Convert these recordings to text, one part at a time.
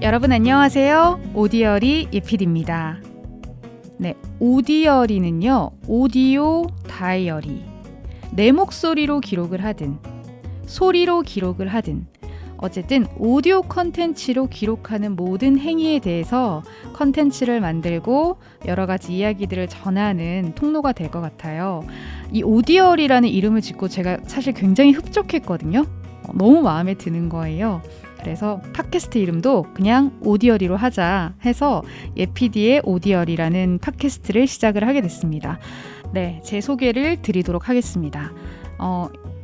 여러분 안녕하세요. 오디어리 예피디입니다. 네, 오디어리는요, 오디오 다이어리. 내 목소리로 기록을 하든 소리로 기록을 하든 어쨌든 오디오 컨텐츠로 기록하는 모든 행위에 대해서 컨텐츠를 만들고 여러 가지 이야기들을 전하는 통로가 될 것 같아요. 이 오디어리라는 이름을 짓고 제가 사실 굉장히 흡족했거든요. 너무 마음에 드는 거예요. 그래서 팟캐스트 이름도 그냥 오디어리로 하자 해서 예피디의 오디어리라는 팟캐스트를 시작을 하게 됐습니다. 네, 제 소개를 드리도록 하겠습니다.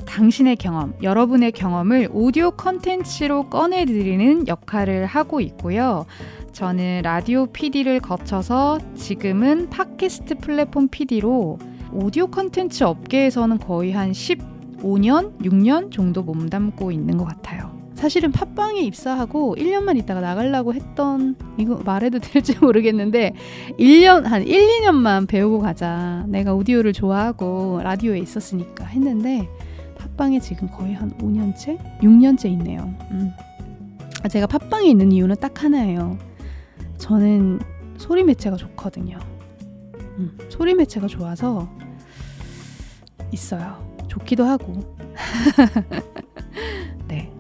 당신의 경험, 여러분의 경험을 오디오 컨텐츠로 꺼내드리는 역할을 하고 있고요. 저는 라디오 PD를 거쳐서 지금은 팟캐스트 플랫폼 PD로 오디오 컨텐츠 업계에서는 거의 한 15년, 6년 정도 몸담고 있는 것 같아요. 사실은 팟빵에 입사하고 1년만 있다가 나가려고 했던, 이거 말해도 될지 모르겠는데 한 1, 2년만 배우고 가자. 내가 오디오를 좋아하고 라디오에 있었으니까 했는데 팟빵에 지금 거의 한 5년째? 6년째 있네요. 제가 팟빵에 있는 이유는 딱 하나예요. 저는 소리 매체가 좋거든요. 소리 매체가 좋아서 있어요. 좋기도 하고. 네,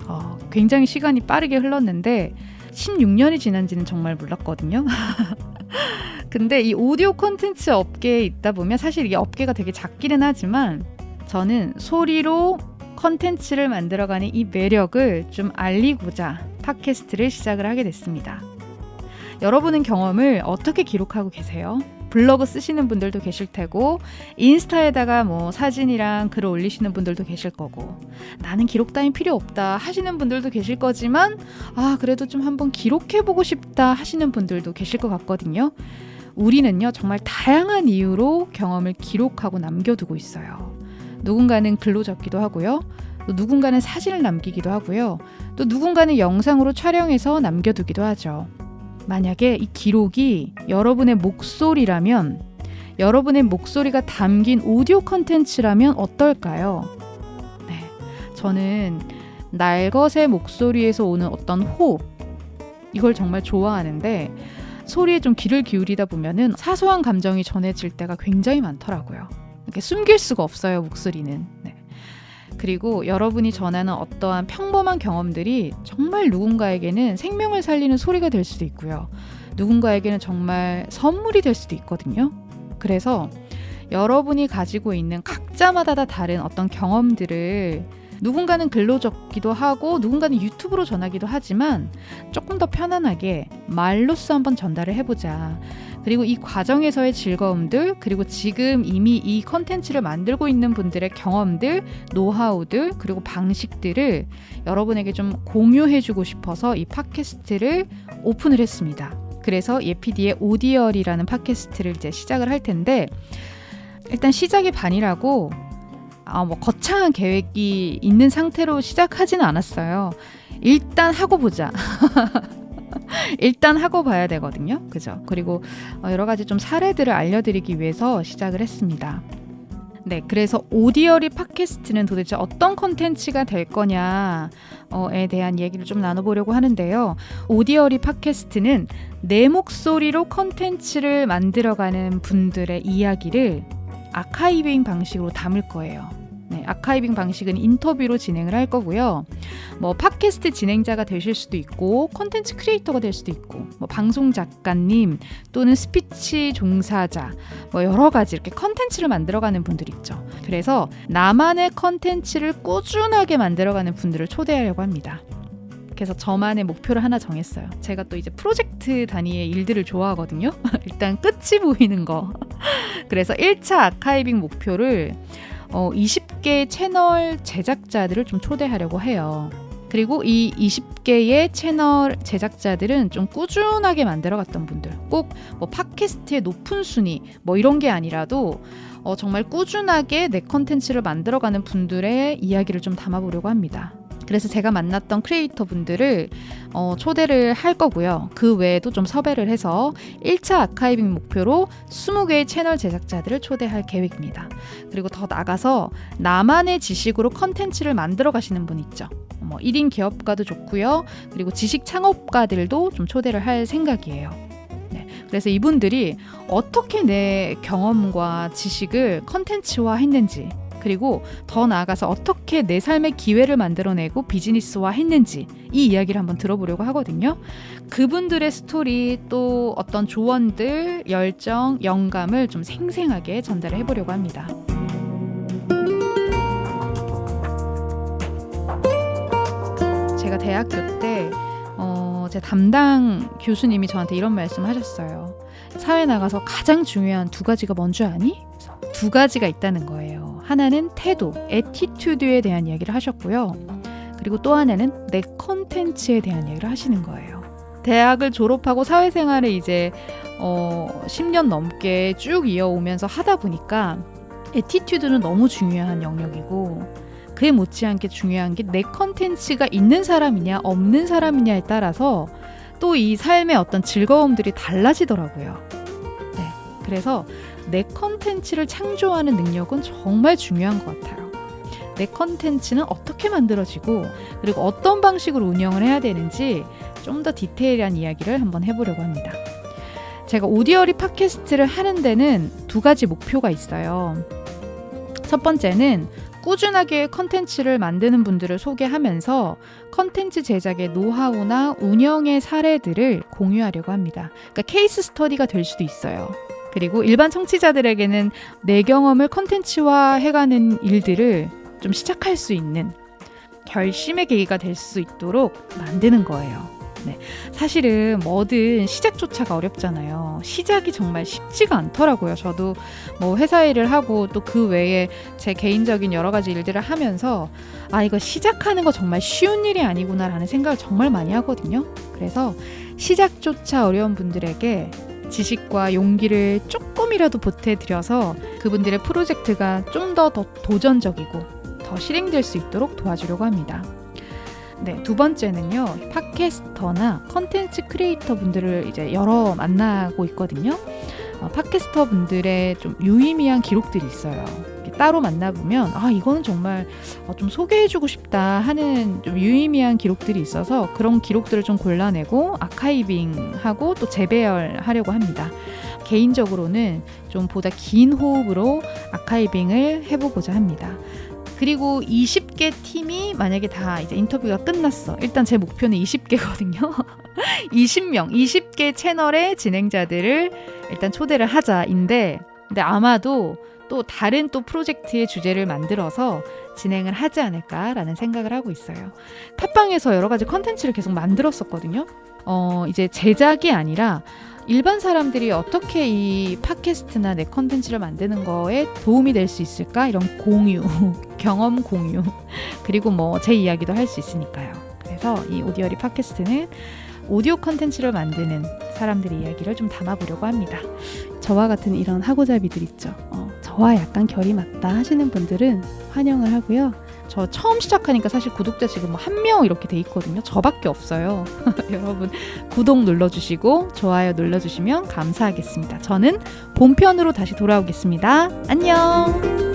굉장히 시간이 빠르게 흘렀는데 16년이 지난지는 정말 몰랐거든요. 근데 이 오디오 콘텐츠 업계에 있다 보면 사실 이 업계가 되게 작기는 하지만 저는 소리로 콘텐츠를 만들어가는 이 매력을 좀 알리고자 팟캐스트를 시작을 하게 됐습니다. 여러분은 경험을 어떻게 기록하고 계세요? 블로그 쓰시는 분들도 계실 테고 인스타에다가 뭐 사진이랑 글을 올리시는 분들도 계실 거고 나는 기록 따윈 필요 없다 하시는 분들도 계실 거지만 그래도 좀 한번 기록해보고 싶다 하시는 분들도 계실 것 같거든요. 우리는요 정말 다양한 이유로 경험을 기록하고 남겨두고 있어요. 누군가는 글로 적기도 하고요. 또 누군가는 사진을 남기기도 하고요. 또 누군가는 영상으로 촬영해서 남겨두기도 하죠. 만약에 이 기록이 여러분의 목소리라면, 여러분의 목소리가 담긴 오디오 컨텐츠라면 어떨까요? 네, 저는 날것의 목소리에서 오는 어떤 호흡, 이걸 정말 좋아하는데 소리에 좀 귀를 기울이다 보면은 사소한 감정이 전해질 때가 굉장히 많더라고요. 이렇게 숨길 수가 없어요, 목소리는. 네. 그리고 여러분이 전하는 어떠한 평범한 경험들이 정말 누군가에게는 생명을 살리는 소리가 될 수도 있고요. 누군가에게는 정말 선물이 될 수도 있거든요. 그래서 여러분이 가지고 있는 각자마다 다 다른 어떤 경험들을 누군가는 글로 적기도 하고 누군가는 유튜브로 전하기도 하지만 조금 더 편안하게 말로써 한번 전달을 해보자. 그리고 이 과정에서의 즐거움들, 그리고 지금 이미 이 컨텐츠를 만들고 있는 분들의 경험들, 노하우들, 그리고 방식들을 여러분에게 좀 공유해주고 싶어서 이 팟캐스트를 오픈을 했습니다. 그래서 예피디의 오디어리라는 팟캐스트를 이제 시작을 할 텐데 일단 시작이 반이라고 거창한 계획이 있는 상태로 시작하지는 않았어요. 일단 하고 보자. 일단 하고 봐야 되거든요. 그죠? 그리고 여러 가지 좀 사례들을 알려드리기 위해서 시작을 했습니다. 네, 그래서 오디어리 팟캐스트는 도대체 어떤 콘텐츠가 될 거냐에 대한 얘기를 좀 나눠보려고 하는데요. 오디어리 팟캐스트는 내 목소리로 콘텐츠를 만들어가는 분들의 이야기를 아카이빙 방식으로 담을 거예요. 네, 아카이빙 방식은 인터뷰로 진행을 할 거고요. 팟캐스트 진행자가 되실 수도 있고 콘텐츠 크리에이터가 될 수도 있고 방송 작가님 또는 스피치 종사자 여러 가지 이렇게 콘텐츠를 만들어가는 분들 있죠. 그래서 나만의 콘텐츠를 꾸준하게 만들어가는 분들을 초대하려고 합니다. 그래서 저만의 목표를 하나 정했어요. 제가 또 이제 프로젝트 단위의 일들을 좋아하거든요. 일단 끝이 보이는 거. 그래서 1차 아카이빙 목표를 20개 채널 제작자들을 좀 초대하려고 해요. 그리고 이 20개의 채널 제작자들은 좀 꾸준하게 만들어갔던 분들, 꼭 팟캐스트의 높은 순위 이런 게 아니라도 정말 꾸준하게 내 컨텐츠를 만들어가는 분들의 이야기를 좀 담아보려고 합니다. 그래서 제가 만났던 크리에이터 분들을 초대를 할 거고요. 그 외에도 좀 섭외를 해서 1차 아카이빙 목표로 20개의 채널 제작자들을 초대할 계획입니다. 그리고 더 나가서 나만의 지식으로 컨텐츠를 만들어 가시는 분 있죠. 1인 기업가도 좋고요. 그리고 지식 창업가들도 좀 초대를 할 생각이에요. 네, 그래서 이분들이 어떻게 내 경험과 지식을 컨텐츠화 했는지, 그리고 더 나아가서 어떻게 내 삶의 기회를 만들어내고 비즈니스화 했는지 이 이야기를 한번 들어보려고 하거든요. 그분들의 스토리, 또 어떤 조언들, 열정, 영감을 좀 생생하게 전달을 해보려고 합니다. 제가 대학교 때 제 담당 교수님이 저한테 이런 말씀 하셨어요. 사회 나가서 가장 중요한 2가지가 뭔 줄 아니? 2가지가 있다는 거예요. 하나는 태도, 애티튜드에 대한 이야기를 하셨고요. 그리고 또 하나는 내 컨텐츠에 대한 이야기를 하시는 거예요. 대학을 졸업하고 사회생활을 이제 10년 넘게 쭉 이어오면서 하다 보니까 애티튜드는 너무 중요한 영역이고, 그에 못지않게 중요한 게 내 컨텐츠가 있는 사람이냐 없는 사람이냐에 따라서 또 이 삶의 어떤 즐거움들이 달라지더라고요. 네, 그래서 내 컨텐츠를 창조하는 능력은 정말 중요한 것 같아요. 내 컨텐츠는 어떻게 만들어지고, 그리고 어떤 방식으로 운영을 해야 되는지 좀 더 디테일한 이야기를 한번 해보려고 합니다. 제가 오디오리 팟캐스트를 하는 데는 2가지 목표가 있어요. 첫 번째는 꾸준하게 컨텐츠를 만드는 분들을 소개하면서 컨텐츠 제작의 노하우나 운영의 사례들을 공유하려고 합니다. 그러니까 케이스 스터디가 될 수도 있어요. 그리고 일반 청취자들에게는 내 경험을 컨텐츠화해가는 일들을 좀 시작할 수 있는 결심의 계기가 될 수 있도록 만드는 거예요. 네, 사실은 뭐든 시작조차가 어렵잖아요. 시작이 정말 쉽지가 않더라고요. 저도 뭐 회사 일을 하고 또 그 외에 제 개인적인 여러 가지 일들을 하면서 이거 시작하는 거 정말 쉬운 일이 아니구나라는 생각을 정말 많이 하거든요. 그래서 시작조차 어려운 분들에게 지식과 용기를 조금이라도 보태드려서 그분들의 프로젝트가 좀 더 도전적이고 더 실행될 수 있도록 도와주려고 합니다. 네, 2번째는요, 팟캐스터나 컨텐츠 크리에이터 분들을 이제 여러 만나고 있거든요. 팟캐스터 분들의 좀 유의미한 기록들이 있어요. 따로 만나보면 이거는 정말 좀 소개해주고 싶다 하는 좀 유의미한 기록들이 있어서 그런 기록들을 좀 골라내고 아카이빙하고 또 재배열하려고 합니다. 개인적으로는 좀 보다 긴 호흡으로 아카이빙을 해보고자 합니다. 그리고 20개 팀이 만약에 다 이제 인터뷰가 끝났어. 일단 제 목표는 20개거든요. 20명, 20개 채널의 진행자들을 일단 초대를 하자인데, 근데 아마도 또 다른 또 프로젝트의 주제를 만들어서 진행을 하지 않을까라는 생각을 하고 있어요. 팟빵에서 여러 가지 컨텐츠를 계속 만들었었거든요. 이제 제작이 아니라 일반 사람들이 어떻게 이 팟캐스트나 내 컨텐츠를 만드는 거에 도움이 될 수 있을까? 이런 공유, 경험 공유, 그리고 뭐 제 이야기도 할 수 있으니까요. 그래서 이 오디오리 팟캐스트는 오디오 컨텐츠를 만드는 사람들의 이야기를 좀 담아보려고 합니다. 저와 같은 이런 하고자비들 있죠. 저와 약간 결이 맞다 하시는 분들은 환영을 하고요. 저 처음 시작하니까 사실 구독자 지금 1명 이렇게 돼 있거든요. 저밖에 없어요. 여러분 구독 눌러주시고 좋아요 눌러주시면 감사하겠습니다. 저는 본편으로 다시 돌아오겠습니다. 안녕.